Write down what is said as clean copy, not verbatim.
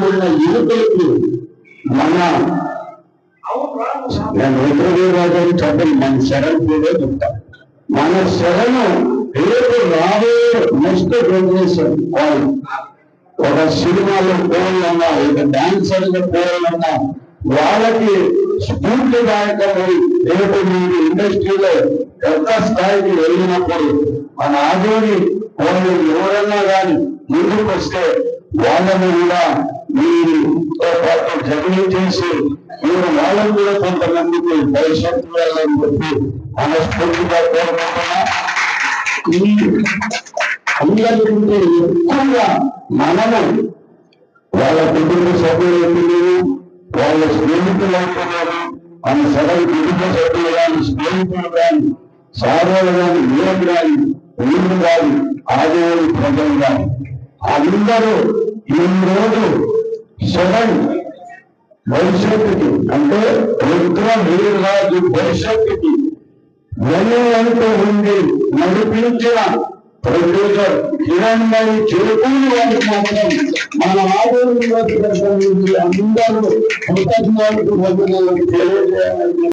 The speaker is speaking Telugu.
ఉన్న యువకులకు నేను రుద్రదేవరాజు చెప్పండి, మన శరణ్ కూడా చెప్తా. మన శరణు రేపు రాబోయే నెక్స్ట్ జనరేషన్ వాళ్ళు ఒక సినిమాలో పోవాలన్నా, ఒక డాన్సర్ గా పోవాలన్నా వాళ్ళకి స్ఫూర్తిదాయకమై రేపు మీరు ఇండస్ట్రీలో పెద్ద స్థాయికి వెళ్ళినప్పుడు మన ఆదోని వాళ్ళు ఎవరన్నా కానీ ముందుకు వస్తే వాళ్ళని కూడా మీరుతో పాటు జగన్ చేసి మీరు వాళ్ళని కూడా కొంతమందికి భవిష్యత్తు వెళ్ళని చెప్పి మనస్ఫూర్తిగా కోరుకుంటున్నా. అందరికంటే ఎక్కువగా మనము వాళ్ళ కుటుంబ సభ్యులు అవుతున్నారు, వాళ్ళ స్నేహితులు అవుతున్నారు, మన సగం కుటుంబ సభ్యులు కానీ స్నేహితులు కానీ సాధువులు కానీ వీరు కానీ వీళ్ళు కానీ ఆదివారి ప్రజలు కానీ అందరూ ఈ రోజు సగం భవిష్యత్తుకి అంటే రుద్ర వీరరాజు భవిష్యత్తుకి వెన్నంటూ ఉండి నడిపించిన ప్రొడ్యూసర్ కిరణ్మయి చేకూరి వారికి మాత్రం మన ఆదరణలో అందరూ కృతజ్ఞతలు తెలియజేయాలని